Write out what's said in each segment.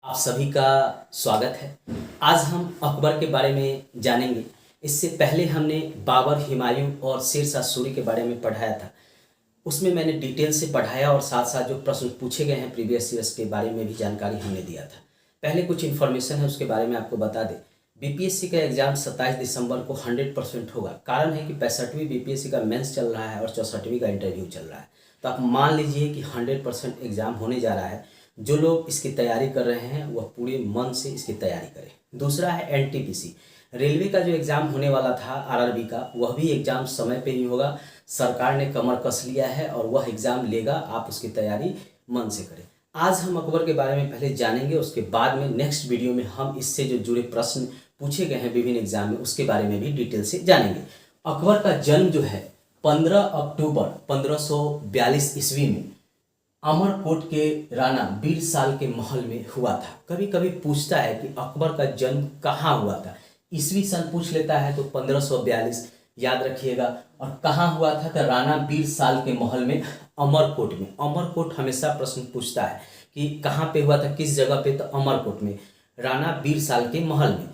आप सभी का स्वागत है। आज हम अकबर के बारे में जानेंगे। इससे पहले हमने बाबर, हुमायूं और शेर शाह सूरी के बारे में पढ़ाया था। उसमें मैंने डिटेल से पढ़ाया और साथ साथ जो प्रश्न पूछे गए हैं प्रीवियस ईयर्स के बारे में भी जानकारी हमने दिया था। पहले कुछ इन्फॉर्मेशन है उसके बारे में आपको बता दें। बीपीएससी का एग्जाम 27 दिसंबर को 100% होगा। कारण है कि 65वीं बीपीएससी का मेंस चल रहा है और 64वीं का इंटरव्यू चल रहा है। तो आप मान लीजिए कि 100% एग्जाम होने जा रहा है। जो लोग इसकी तैयारी कर रहे हैं वह पूरे मन से इसकी तैयारी करें। दूसरा है एनटीपीसी, रेलवे का जो एग्ज़ाम होने वाला था आरआरबी का, वह भी एग्ज़ाम समय पे ही होगा। सरकार ने कमर कस लिया है और वह एग्ज़ाम लेगा। आप उसकी तैयारी मन से करें। आज हम अकबर के बारे में पहले जानेंगे, उसके बाद में नेक्स्ट वीडियो में हम इससे जो जुड़े प्रश्न पूछे गए हैं विभिन्न एग्जाम में उसके बारे में भी डिटेल से जानेंगे। अकबर का जन्म जो है 15 अक्टूबर 1542 ईस्वी में अमरकोट के राणा बीरसाल के महल में हुआ था। कभी कभी पूछता है कि अकबर का जन्म कहाँ हुआ था। ईस्वी सन पूछ लेता है तो 1542 याद रखिएगा। और कहाँ हुआ था तो राणा बीरसाल के महल में, अमरकोट में। अमरकोट हमेशा प्रश्न पूछता है कि कहाँ पे हुआ था, किस जगह पे, तो अमरकोट में, राणा बीरसाल के महल में।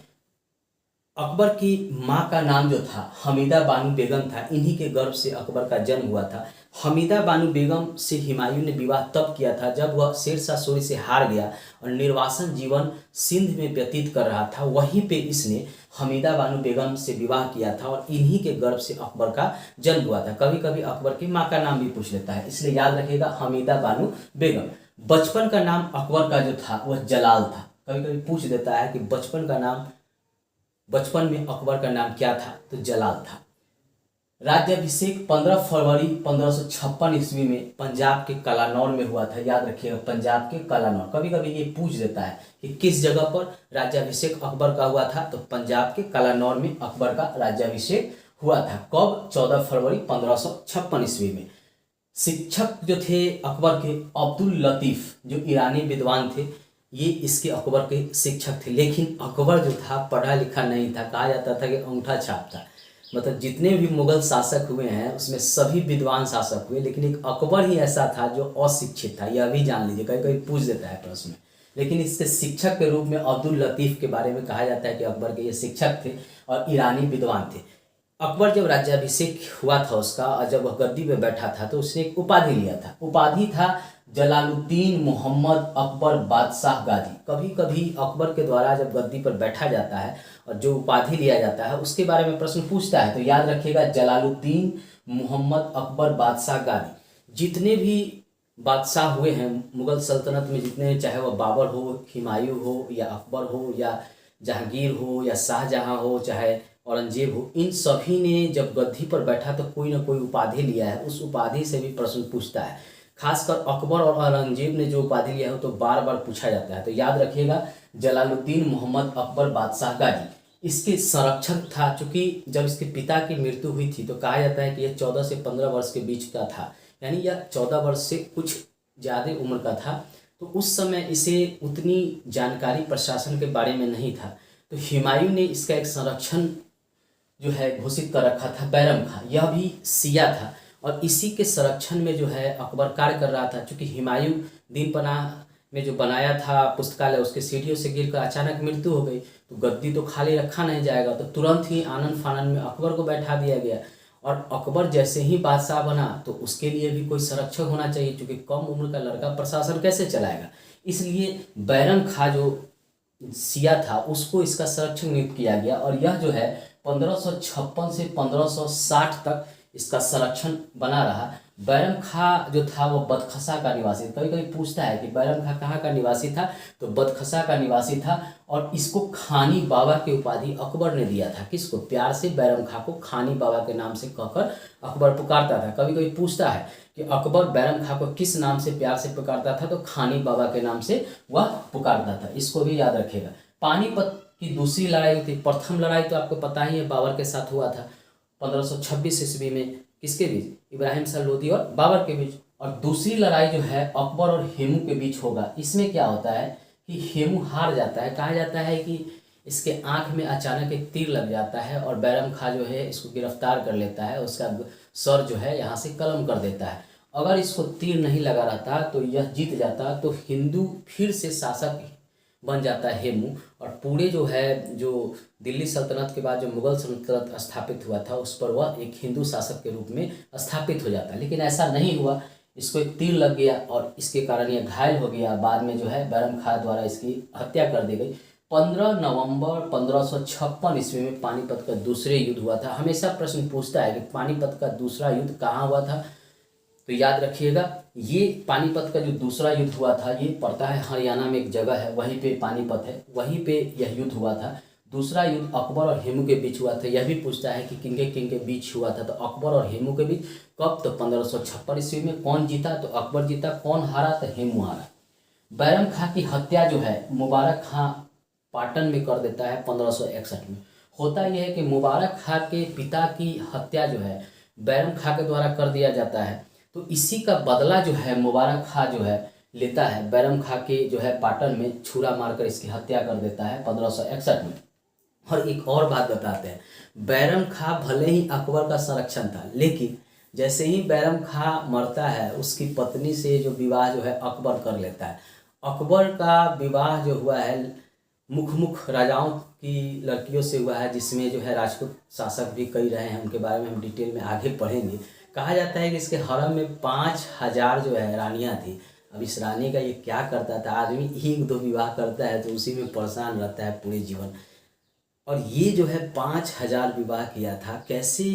अकबर की माँ का नाम जो था हमीदा बानो बेगम था। इन्हीं के गर्भ से अकबर का जन्म हुआ था। हमीदा बानो बेगम से हुमायूं ने विवाह तब किया था जब वह शेर शाह सूरी से हार गया और निर्वासन जीवन सिंध में व्यतीत कर रहा था। वहीं पे इसने हमीदा बानो बेगम से विवाह किया था और इन्हीं के गर्भ से अकबर का जन्म हुआ था। कभी कभी अकबर की माँ का नाम भी पूछ लेता है, इसलिए याद रखिएगा हमीदा बानो बेगम। बचपन का नाम अकबर का जो था वह जलाल था। कभी कभी पूछ देता है कि बचपन में अकबर का नाम क्या था, तो जलाल था। राज्याभिषेक 15 फरवरी 1556 ईस्वी में पंजाब के कलानौर में हुआ था। याद रखिएगा, पंजाब के कलानौर। कभी कभी ये पूछ देता है कि किस जगह पर राज्याभिषेक अकबर का हुआ था, तो पंजाब के कलानौर में अकबर का राज्याभिषेक हुआ था। कब? 14 फरवरी 1556 ईस्वी में। शिक्षक जो थे अकबर के अब्दुल लतीफ़, जो ईरानी विद्वान थे, ये इसके अकबर के शिक्षक थे। लेकिन अकबर जो था पढ़ा लिखा नहीं था। कहा जाता था कि अंगूठा छाप था। मतलब जितने भी मुगल शासक हुए हैं उसमें सभी विद्वान शासक हुए, लेकिन एक अकबर ही ऐसा था जो अशिक्षित था। यह भी जान लीजिए, कहीं कहीं पूछ देता है प्रश्न में। लेकिन इसके शिक्षक के रूप में अब्दुल लतीफ़ के बारे में कहा जाता है कि अकबर के ये शिक्षक थे और ईरानी विद्वान थे। अकबर जब राज्याभिषेक हुआ था उसका, और जब वह गद्दी पे बैठा था तो उसने एक उपाधि लिया था। उपाधि था जलालुद्दीन मोहम्मद अकबर बादशाह गाजी। कभी कभी अकबर के द्वारा जब गद्दी पर बैठा जाता है और जो उपाधि लिया जाता है उसके बारे में प्रश्न पूछता है, तो याद रखिएगा जलालुद्दीन मोहम्मद अकबर बादशाह गाजी। जितने भी बादशाह हुए हैं मुगल सल्तनत में, जितने, चाहे वह बाबर हो, हुमायूं हो, या अकबर हो, या जहांगीर हो, या शाहजहां हो, चाहे औरंगजेब हो, इन सभी ने जब गद्दी पर बैठा तो कोई ना कोई उपाधि लिया है। उस उपाधि से भी प्रश्न पूछता है। खासकर अकबर और औरंगजेब ने जो उपाधि लिया हो तो बार बार पूछा जाता है। तो याद रखिएगा जलालुद्दीन मोहम्मद अकबर बादशाह गाजी इसके संरक्षक था। चूंकि जब इसके पिता की मृत्यु हुई थी तो कहा जाता है कि यह 14 से 15 वर्ष के बीच का था, यानी यह 14 वर्ष से कुछ ज़्यादा उम्र का था। तो उस समय इसे उतनी जानकारी प्रशासन के बारे में नहीं था। तो हुमायूं ने इसका एक संरक्षण जो है घोषित कर रखा था, बैरम खां। यह भी सिया था और इसी के संरक्षण में जो है अकबर कार्य कर रहा था। चूँकि हुमायूं दिन पनाह में जो बनाया था पुस्तकालय, उसके सीढ़ियों से गिरकर अचानक मृत्यु हो गई, तो गद्दी तो खाली रखा नहीं जाएगा। तो तुरंत ही आनन फानन में अकबर को बैठा दिया गया। और अकबर जैसे ही बादशाह बना तो उसके लिए भी कोई संरक्षक होना चाहिए, क्योंकि कम उम्र का लड़का प्रशासन कैसे चलाएगा। इसलिए बैरम खां जो सिया था उसको इसका संरक्षक नियुक्त किया गया। और यह जो है 1556 से 1560 तक इसका संरक्षण बना रहा। बैरम खां जो था वो बदखसा का निवासी। कभी कभी पूछता है कि बैरम खां कहाँ का निवासी था, तो बदखसा का निवासी था। और इसको खानी बाबा की उपाधि अकबर ने दिया था। किसको? प्यार से बैरम खां को खानी बाबा के नाम से कहकर अकबर पुकारता था। कभी कभी पूछता है कि अकबर बैरम खां को किस नाम से प्यार से पुकारता था, तो खानी बाबा के नाम से वह पुकारता था। इसको भी याद रखेगा। पानीपत की दूसरी लड़ाई थी। प्रथम लड़ाई तो आपको पता ही है बाबर के साथ हुआ था 1526 ईस्वी में। किसके बीच? इब्राहिम शाह लोदी और बाबर के बीच। और दूसरी लड़ाई जो है अकबर और हेमू के बीच होगा। इसमें क्या होता है कि हेमू हार जाता है। कहा जाता है कि इसके आंख में अचानक एक तीर लग जाता है और बैरम खां जो है इसको गिरफ्तार कर लेता है। उसका सर जो है यहाँ से कलम कर देता है। अगर इसको तीर नहीं लगा रहता तो यह जीत जाता, तो हिंदू फिर से शासक बन जाता है हेमू, और पूरे जो है जो दिल्ली सल्तनत के बाद जो मुगल सल्तनत स्थापित हुआ था उस पर वह एक हिंदू शासक के रूप में स्थापित हो जाता है। लेकिन ऐसा नहीं हुआ, इसको एक तीर लग गया और इसके कारण यह घायल हो गया। बाद में जो है बैरम खां द्वारा इसकी हत्या कर दी गई। 15 नवंबर 1556 ईस्वी में पानीपत का दूसरे युद्ध हुआ था। हमेशा प्रश्न पूछता है कि पानीपत का दूसरा युद्ध कहाँ हुआ था, तो याद रखिएगा ये पानीपत का जो दूसरा युद्ध हुआ था ये पड़ता है हरियाणा में एक जगह है, वहीं पे पानीपत है, वहीं पे यह युद्ध हुआ था। दूसरा युद्ध अकबर और हेमू के बीच हुआ था। यह भी पूछता है कि किंग के बीच हुआ था, तो अकबर और हेमू के बीच। कब? तो 1556 ईस्वी में। कौन जीता? तो अकबर जीता। कौन हारा? तो हेमू हारा। बैरम खां की हत्या जो है मुबारक खां पाटन में कर देता है 1561 में। होता यह है कि मुबारक खां के पिता की हत्या जो है बैरम खां के द्वारा कर दिया जाता है, तो इसी का बदला जो है मुबारक खां जो है लेता है। बैरम खां के जो है पाटन में छुरा मारकर इसकी हत्या कर देता है 1561 में। और एक और बात बताते हैं, बैरम खां भले ही अकबर का संरक्षण था, लेकिन जैसे ही बैरम खां मरता है उसकी पत्नी से जो विवाह जो है अकबर कर लेता है। अकबर का विवाह जो हुआ है मुख राजाओं की लड़कियों से हुआ है, जिसमें जो है राजपूत शासक भी कई रहे हैं, उनके बारे में हम डिटेल में आगे पढ़ेंगे। कहा जाता है कि इसके हरम में 5000 जो है रानियां थी। अब इस रानी का ये क्या करता था, आदमी 1-2 विवाह करता है तो उसी में परेशान रहता है पूरे जीवन, और ये जो है 5000 विवाह किया था। कैसे,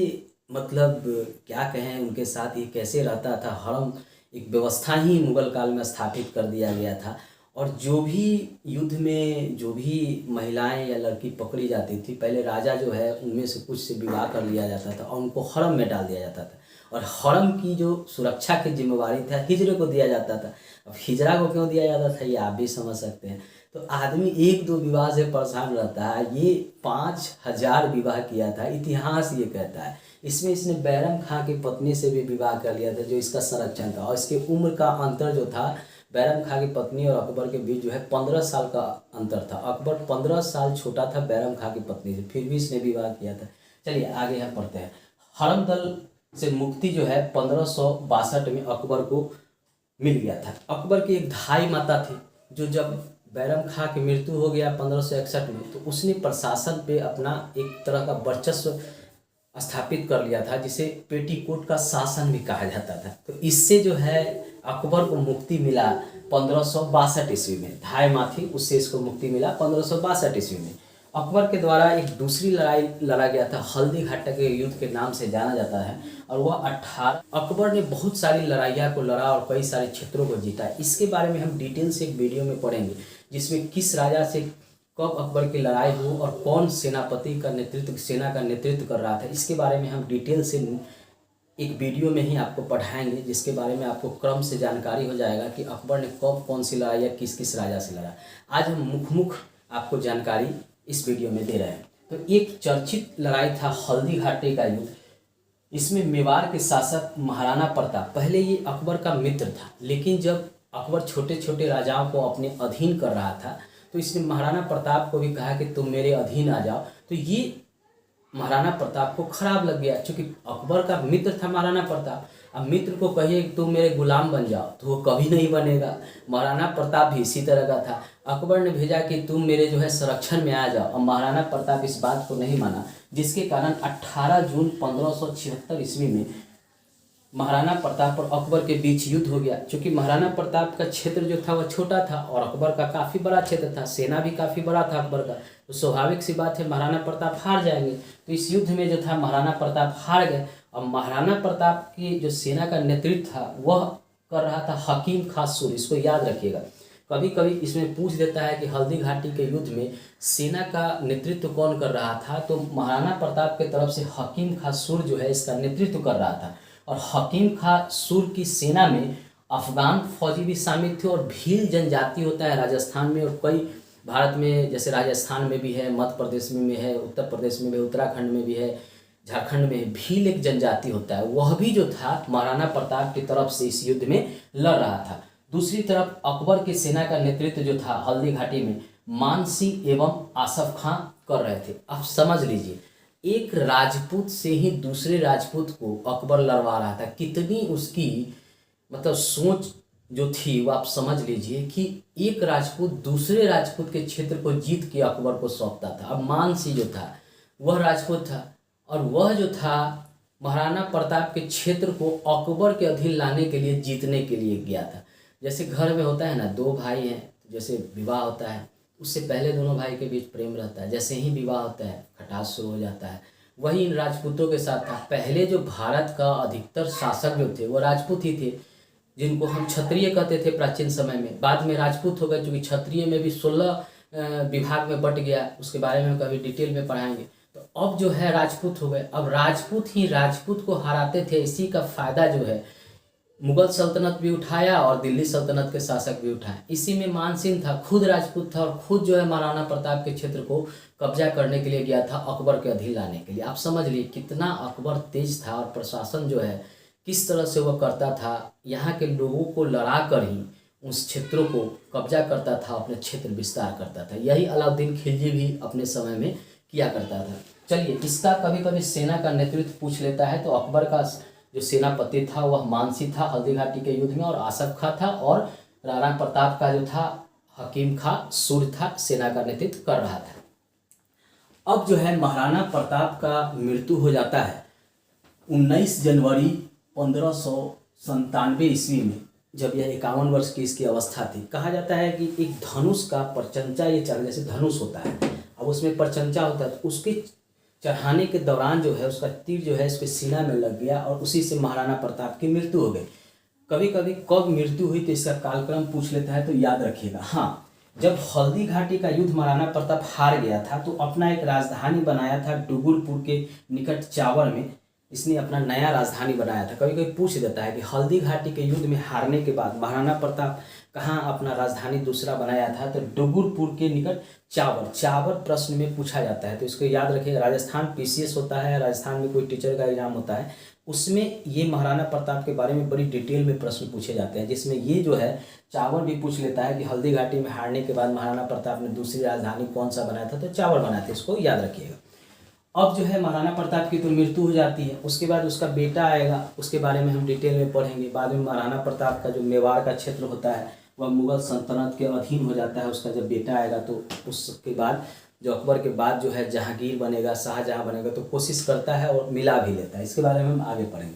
मतलब क्या कहें, उनके साथ ये कैसे रहता था। हरम एक व्यवस्था ही मुगल काल में स्थापित कर दिया गया था, और जो भी युद्ध में जो भी महिलाएं या लड़की पकड़ी जाती थी, पहले राजा जो है उनमें से कुछ से विवाह कर लिया जाता था और उनको हरम में डाल दिया जाता था, और हरम की जो सुरक्षा की जिम्मेवारी था हिजड़े को दिया जाता था। अब हिजड़ा को क्यों दिया जाता था ये आप भी समझ सकते हैं। तो आदमी 1-2 विवाह से परेशान रहता है, ये 5000 विवाह किया था, इतिहास ये कहता है। इसमें इसने बैरम खां की पत्नी से भी विवाह कर लिया था जो इसका संरक्षण था, और इसके उम्र का अंतर जो था बैरम खां की पत्नी और अकबर के बीच जो है 15 साल का अंतर था। अकबर 15 साल छोटा था बैरम खां की पत्नी से, फिर भी इसने विवाह किया था। चलिए आगे हम पढ़ते हैं। हरम दल से मुक्ति जो है 1562 में अकबर को मिल गया था। अकबर की एक धाई माता थी जो जब बैरम खां की मृत्यु हो गया 1561 में, तो उसने प्रशासन पे अपना एक तरह का वर्चस्व स्थापित कर लिया था, जिसे पेटीकोट का शासन भी कहा जाता था। तो इससे जो है अकबर को मुक्ति मिला 1562 ईस्वी में। धाय माँ थी, उससे इसको मुक्ति मिला 1562 ईस्वी में। अकबर के द्वारा एक दूसरी लड़ाई लड़ा गया था, हल्दी घाटी के युद्ध के नाम से जाना जाता है, और वह 18 अकबर ने बहुत सारी लड़ाइयाँ को लड़ा और कई सारे क्षेत्रों को जीता। इसके बारे में हम डिटेल से एक वीडियो में पढ़ेंगे, जिसमें किस राजा से कब अकबर की लड़ाई हुई और कौन सेनापति का नेतृत्व, सेना का नेतृत्व कर रहा था, इसके बारे में हम डिटेल से एक वीडियो में ही आपको पढ़ाएंगे, जिसके बारे में आपको क्रम से जानकारी हो जाएगा कि अकबर ने कब कौन सी लड़ाई या किस किस राजा से लड़ा। आज हम मुख आपको जानकारी इस वीडियो में दे रहे हैं। तो एक चर्चित लड़ाई था हल्दी घाटी का युद्ध। इसमें मेवाड़ के शासक महाराणा प्रताप, पहले ये अकबर का मित्र था, लेकिन जब अकबर छोटे छोटे राजाओं को अपने अधीन कर रहा था तो इसने महाराणा प्रताप को भी कहा कि तुम मेरे अधीन आ जाओ। तो ये महाराणा प्रताप को खराब लग गया, क्योंकि अकबर का मित्र था महाराणा प्रताप। अब मित्र को कहिए कि तुम मेरे गुलाम बन जाओ तो वो कभी नहीं बनेगा। महाराणा प्रताप भी इसी तरह का था। अकबर ने भेजा कि तुम मेरे जो है संरक्षण में आ जाओ, अब महाराणा प्रताप इस बात को नहीं माना, जिसके कारण 18 जून 1576 ईस्वी में महाराणा प्रताप और अकबर के बीच युद्ध हो गया। क्योंकि महाराणा प्रताप का क्षेत्र जो था वह छोटा था और अकबर का काफ़ी बड़ा क्षेत्र था, सेना भी काफ़ी बड़ा था अकबर का, तो स्वाभाविक सी बात है महाराणा प्रताप हार जाएंगे। तो इस युद्ध में जो था महाराणा प्रताप हार गए। और महाराणा प्रताप की जो सेना का नेतृत्व था वह कर रहा था हकीम खां सूर। इसको याद रखिएगा, कभी कभी इसमें पूछ देता है कि हल्दी घाटी के युद्ध में सेना का नेतृत्व कौन कर रहा था, तो महाराणा प्रताप के तरफ से हकीम खां सूर जो है इसका नेतृत्व कर रहा था। और हकीम खां सूर की सेना में अफगान फौजी भी शामिल थे और भील जनजाति होता है राजस्थान में और कई भारत में, जैसे राजस्थान में भी है, मध्य प्रदेश में भी है, उत्तर प्रदेश में भी, उत्तराखंड में भी है, झारखंड में भील एक जनजाति होता है, वह भी जो था महाराणा प्रताप की तरफ से इस युद्ध में लड़ रहा था। दूसरी तरफ अकबर की सेना का नेतृत्व जो था हल्दी घाटी में मान सिंह एवं आसफ खां कर रहे थे। अब समझ लीजिए, एक राजपूत से ही दूसरे राजपूत को अकबर लड़वा रहा था। कितनी उसकी मतलब सोच जो थी वो आप समझ लीजिए कि एक राजपूत दूसरे राजपूत के क्षेत्र को जीत के अकबर को सौंपता था। अब मानसिंह जो था वह राजपूत था और वह जो था महाराणा प्रताप के क्षेत्र को अकबर के अधीन लाने के लिए जीतने के लिए गया था। जैसे घर में होता है ना, दो भाई हैं, जैसे विवाह होता है उससे पहले दोनों भाई के बीच प्रेम रहता है, जैसे ही विवाह होता है खटास शुरू हो जाता है। वही इन राजपूतों के साथ था। पहले जो भारत का अधिकतर शासक जो थे वो राजपूत ही थे, जिनको हम क्षत्रिय कहते थे प्राचीन समय में। बाद में राजपूत हो गए, क्योंकि क्षत्रिय में भी 16 विभाग में बट गया, उसके बारे में हम कभी डिटेल में पढ़ाएंगे। तो अब जो है राजपूत हो गए। अब राजपूत ही राजपूत को हराते थे, इसी का फायदा जो है मुगल सल्तनत भी उठाया और दिल्ली सल्तनत के शासक भी उठाए। इसी में मानसिंह था, खुद राजपूत था और खुद जो है महाराणा प्रताप के क्षेत्र को कब्जा करने के लिए गया था अकबर के अधीन लाने के लिए। आप समझ लिए कितना अकबर तेज था और प्रशासन जो है किस तरह से वह करता था, यहाँ के लोगों को लड़ा कर ही उस क्षेत्रों को कब्जा करता था, अपने क्षेत्र विस्तार करता था। यही अलाउद्दीन खिलजी भी अपने समय में किया करता था। चलिए, इसका कभी कभी सेना का नेतृत्व पूछ लेता है, तो अकबर का जो सेनापति था वह मानसिंह था हल्दी घाटी के युद्ध में, और आसफ खां था, और राणा प्रताप का जो था हकीम खां सूर्य था, सेना का नेतृत्व कर रहा था। अब जो है महाराणा प्रताप का मृत्यु हो जाता है 19 जनवरी 1597 ईस्वी में, जब यह 51 वर्ष की इसकी अवस्था थी। कहा जाता है कि एक धनुष का परचंचा ये चढ़, जैसे धनुष होता है अब उसमें परचंचा होता है, तो उसके चढ़ाने के दौरान जो है उसका तीर जो है इसके सीना में लग गया और उसी से महाराणा प्रताप की मृत्यु हो गई। कभी कभी कब मृत्यु हुई तो इसका कालक्रम पूछ लेता है, तो याद रखिएगा। हाँ, जब हल्दी घाटी का युद्ध महाराणा प्रताप हार गया था तो अपना एक राजधानी बनाया था डुगुरपुर के निकट चावर में, इसने अपना नया राजधानी बनाया था। कभी कभी पूछ देता है कि हल्दी घाटी के युद्ध में हारने के बाद महाराणा प्रताप कहाँ अपना राजधानी दूसरा बनाया था, तो डुगुरपुर के निकट चावर। चावर प्रश्न में पूछा जाता है, तो इसको याद रखिएगा। राजस्थान पीसीएस होता है, राजस्थान में कोई टीचर का एग्जाम होता है, उसमें ये महाराणा प्रताप के बारे में बड़ी डिटेल में प्रश्न पूछे जाते हैं, जिसमें ये जो है चावर भी पूछ लेता है कि हल्दी घाटी में हारने के बाद महाराणा प्रताप ने दूसरी राजधानी कौन सा बनाया था, तो चावर बनाया था। इसको याद रखिएगा। अब जो है महाराणा प्रताप की तो मृत्यु हो जाती है, उसके बाद उसका बेटा आएगा, उसके बारे में हम डिटेल में पढ़ेंगे। बाद में महाराणा प्रताप का जो मेवाड़ का क्षेत्र होता है वह मुगल सल्तनत के अधीन हो जाता है, उसका जब बेटा आएगा। तो उसके बाद जो अकबर के बाद जो है जहांगीर बनेगा, शाहजहां बनेगा, तो कोशिश करता है और मिला भी लेता है। इसके बारे में हम आगे पढ़ेंगे।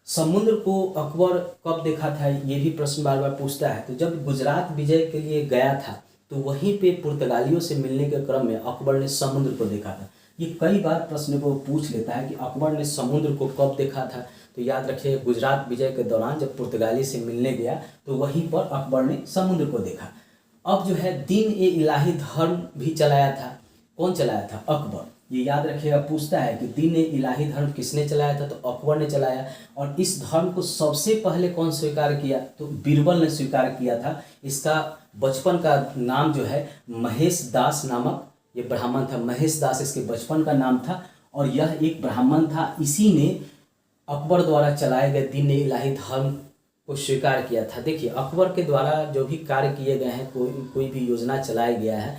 समुद्र को अकबर कब देखा था, ये भी प्रश्न बार बार पूछता है। तो जब गुजरात विजय के लिए गया था तो वहीं पे पुर्तगालियों से मिलने के क्रम में अकबर ने समुद्र को देखा था। ये कई बार प्रश्न को पूछ लेता है कि अकबर ने समुद्र को कब देखा था, तो याद रखिए गुजरात विजय के दौरान जब पुर्तगाली से मिलने गया तो वहीं पर अकबर ने समुद्र को देखा। अब जो है दीन ए इलाही धर्म भी चलाया था। कौन चलाया था? अकबर। ये याद रखिएगा, पूछता है कि दीन ए इलाही धर्म किसने चलाया था, तो अकबर ने चलाया। और इस धर्म को सबसे पहले कौन स्वीकार किया, तो बीरबल ने स्वीकार किया था। इसका बचपन का नाम जो है महेश दास नामक ये ब्राह्मण था। महेश दास इसके बचपन का नाम था और यह एक ब्राह्मण था। इसी ने अकबर द्वारा चलाए गए दीन ए इलाही धर्म को स्वीकार किया था। देखिए अकबर के द्वारा जो भी कार्य किए गए हैं, कोई भी योजना चलाया गया है,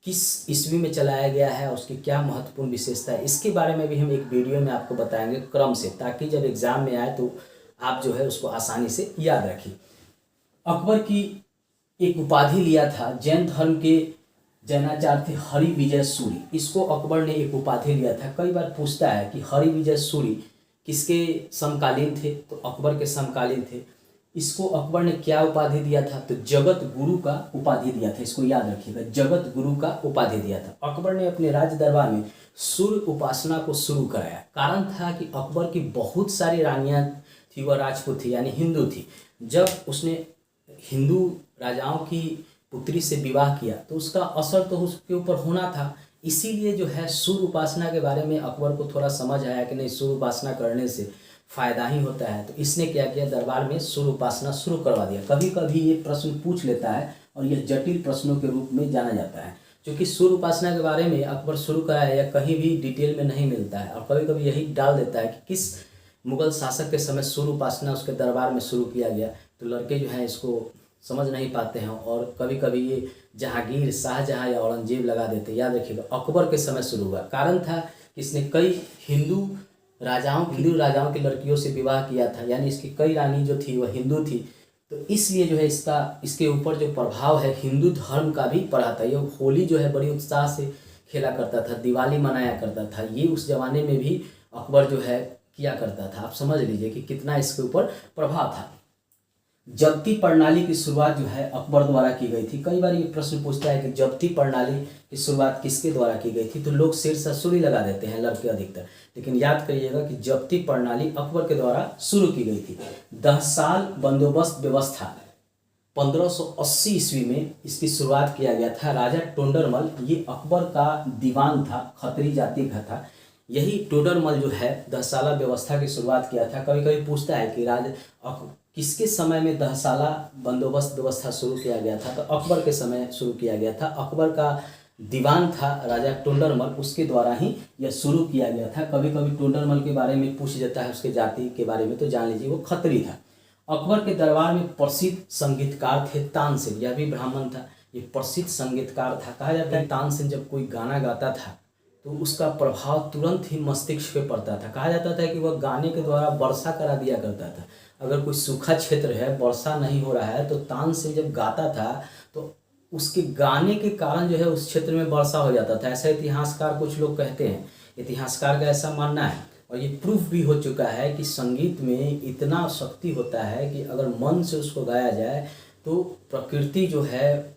किस ईस्वी में चलाया गया है, उसकी क्या महत्वपूर्ण विशेषता है, इसके बारे में भी हम एक वीडियो में आपको बताएंगे क्रम से, ताकि जब एग्जाम में आए तो आप जो है उसको आसानी से याद रखिए। अकबर की एक उपाधि लिया था, जैन धर्म के जैनाचार्य थे हरि विजय सूरी। इसको अकबर ने एक उपाधि लिया था। कई बार पूछता है कि हरि विजय सूरी किसके समकालीन थे, तो अकबर के समकालीन थे। इसको अकबर ने क्या उपाधि दिया था, तो जगत गुरु का उपाधि दिया था। इसको याद रखिएगा, जगत गुरु का उपाधि दिया था। अकबर ने अपने राज दरबार में सूर्य उपासना को शुरू कराया। कारण था कि अकबर की बहुत सारी रानियां थी, वह राजपूत थी यानी हिंदू थी। जब उसने हिंदू राजाओं की पुत्री से विवाह किया तो उसका असर तो उसके ऊपर होना था। इसीलिए जो है सूर्य उपासना के बारे में अकबर को थोड़ा समझ आया कि नहीं, सूर्य उपासना करने से फायदा ही होता है। तो इसने क्या किया, दरबार में सूर्य उपासना शुरू करवा दिया। कभी कभी ये प्रश्न पूछ लेता है और यह जटिल प्रश्नों के रूप में जाना जाता है, क्योंकि सूर्य उपासना के बारे में अकबर शुरू कराया या कहीं भी डिटेल में नहीं मिलता है। और कभी कभी यही डाल देता है कि किस मुगल शासक के समय सूर्य उपासना उसके दरबार में शुरू किया गया। तो लड़के जो हैं इसको समझ नहीं पाते हैं और कभी कभी ये जहांगीर, शाहजहां या औरंगजेब लगा देते। याद रखिएगा अकबर के समय शुरू हुआ। कारण था कि इसने कई हिंदू राजाओं की लड़कियों से विवाह किया था, यानी इसकी कई रानी जो थी वह हिंदू थी। तो इसलिए जो है इसके ऊपर जो प्रभाव है हिंदू धर्म का भी पड़ा था। ये होली जो है बड़ी उत्साह से खेला करता था, दिवाली मनाया करता था, ये उस जमाने में भी अकबर जो है किया करता था। आप समझ लीजिए कि कितना इसके ऊपर प्रभाव था। जब्ती प्रणाली की शुरुआत जो है अकबर द्वारा की गई थी। कई बार ये प्रश्न पूछता है कि जब्ती प्रणाली की शुरुआत किसके द्वारा की गई थी, तो लोग सिर से सूली लगा देते हैं लड़के अधिकतर, लेकिन याद करिएगा कि जब्ती प्रणाली अकबर के द्वारा शुरू की गई थी। 10 साल बंदोबस्त व्यवस्था 1580 ईस्वी में इसकी शुरुआत किया गया था। राजा टोंडरमल ये अकबर का दीवान था, खत्री जाति का था। यही टोडरमल जो है 10 साला व्यवस्था की शुरुआत किया था। कभी कभी पूछता है कि किसके समय में 10 साला बंदोबस्त व्यवस्था शुरू किया गया था, तो अकबर के समय शुरू किया गया था। अकबर का दीवान था राजा टोंडरमल, उसके द्वारा ही यह शुरू किया गया था। कभी कभी टोंडरमल के बारे में पूछ जाता है, उसके जाति के बारे में, तो जान लीजिए वो खत्री था। अकबर के दरबार में प्रसिद्ध संगीतकार थे तानसेन, यह भी ब्राह्मण था, ये प्रसिद्ध संगीतकार था। कहा जाता है तानसेन जब कोई गाना गाता था तो उसका प्रभाव तुरंत ही मस्तिष्क पे पड़ता था। कहा जाता था कि वह गाने के द्वारा वर्षा करा दिया करता था। अगर कोई सूखा क्षेत्र है, वर्षा नहीं हो रहा है, तो तानसेन जब गाता था तो उसके गाने के कारण जो है उस क्षेत्र में वर्षा हो जाता था। ऐसा इतिहासकार कुछ लोग कहते हैं, इतिहासकार का ऐसा मानना है, और ये प्रूफ भी हो चुका है कि संगीत में इतना शक्ति होता है कि अगर मन से उसको गाया जाए तो प्रकृति जो है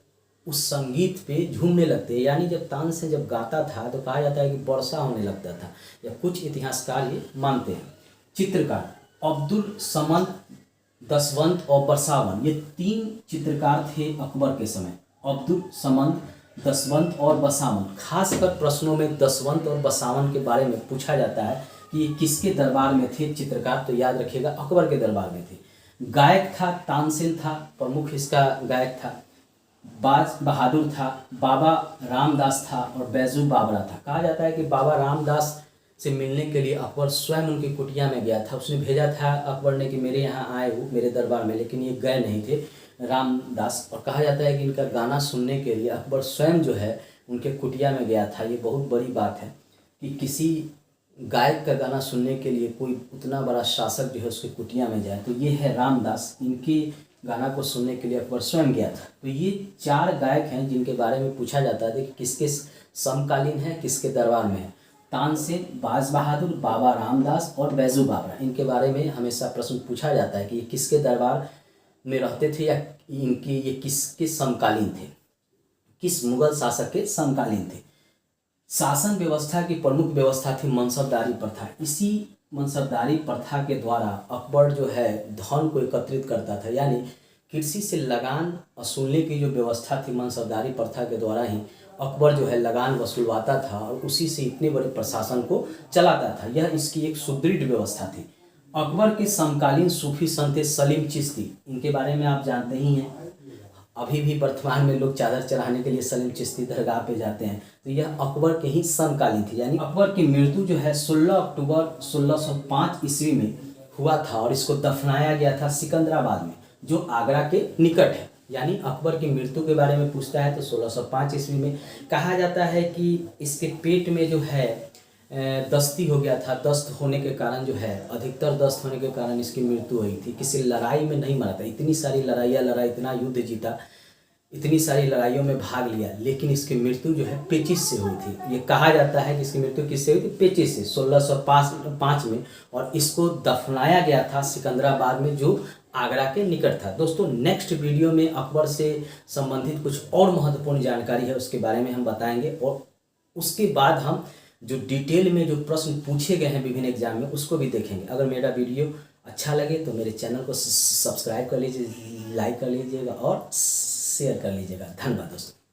उस संगीत पे झूमने लगते हैं। यानी जब तानसेन जब गाता था तो कहा जाता है कि वर्षा होने लगता था, या कुछ इतिहासकार ये मानते हैं। चित्रकार अब्दुल समद, दसवंत और बसावन, ये 3 चित्रकार थे अकबर के समय। अब्दुल समद, दसवंत और बसावन। खासकर प्रश्नों में दसवंत और बसावन के बारे में पूछा जाता है कि ये किसके दरबार में थे चित्रकार, तो याद रखिएगा अकबर के दरबार में थे। गायक था तानसेन था, प्रमुख इसका गायक था। बाज बहादुर था, बाबा रामदास था और बैजू बाबरा था। कहा जाता है कि बाबा रामदास से मिलने के लिए अकबर स्वयं उनकी कुटिया में गया था। उसने भेजा था अकबर ने कि मेरे यहाँ आए हो मेरे दरबार में, लेकिन ये गए नहीं थे रामदास। और कहा जाता है कि इनका गाना सुनने के लिए अकबर स्वयं जो है उनके कुटिया में गया था। ये बहुत बड़ी बात है कि किसी गायक का गाना सुनने के लिए कोई उतना बड़ा शासक जो है उसके कुटिया में जाए। तो ये है रामदास, इनकी गाना को सुनने के लिए अकबर स्वयं गया था। तो ये 4 गायक हैं जिनके बारे में पूछा जाता है कि किसके समकालीन है, किसके दरबार में है। तानसेन, बाज बहादुर, बाबा रामदास और बैजू बाबरा, इनके बारे में हमेशा प्रश्न पूछा जाता है कि ये किसके दरबार में रहते थे, या इनके ये किसके समकालीन थे, किस मुगल शासक के समकालीन थे। शासन व्यवस्था की प्रमुख व्यवस्था थी मनसबदारी प्रथा। इसी मनसबदारी प्रथा के द्वारा अकबर जो है धन को एकत्रित करता था। यानी कृषि से लगान वसूलने की जो व्यवस्था थी मनसबदारी प्रथा के द्वारा ही अकबर जो है लगान वसूलवाता था और उसी से इतने बड़े प्रशासन को चलाता था। यह इसकी एक सुदृढ़ व्यवस्था थी। अकबर के समकालीन सूफी संत सलीम चिश्ती, इनके बारे में आप जानते ही हैं। अभी भी वर्तमान में लोग चादर चढ़ाने के लिए सलीम चिश्ती दरगाह पे जाते हैं। तो यह अकबर के ही समकालीन थी। यानी अकबर की मृत्यु जो है 16 अक्टूबर 1605 ईस्वी में हुआ था और इसको दफनाया गया था सिकंदराबाद में, जो आगरा के निकट है। यानी अकबर की मृत्यु के बारे में पूछता है तो 1605 ईस्वी में। कहा जाता है कि इसके पेट में जो है दस्ती हो गया था। दस्त होने के कारण जो है, अधिकतर दस्त होने के कारण इसकी मृत्यु हुई थी। किसी लड़ाई में नहीं मरा था। इतनी सारी लड़ाइयाँ लड़ा, इतना युद्ध जीता, इतनी सारी लड़ाइयों में भाग लिया, लेकिन इसकी मृत्यु जो है पेचिश से हुई थी। ये कहा जाता है कि इसकी मृत्यु किससे हुई थी? पेचिश से 1605 में। और इसको दफनाया गया था सिकंदराबाद में, जो आगरा के निकट था। दोस्तों, नेक्स्ट वीडियो में अकबर से संबंधित कुछ और महत्वपूर्ण जानकारी है, उसके बारे में हम बताएंगे। और उसके बाद हम जो डिटेल में जो प्रश्न पूछे गए हैं विभिन्न एग्जाम में, उसको भी देखेंगे। अगर मेरा वीडियो अच्छा लगे तो मेरे चैनल को सब्सक्राइब कर लीजिए, लाइक कर लीजिएगा और शेयर कर लीजिएगा। धन्यवाद दोस्तों।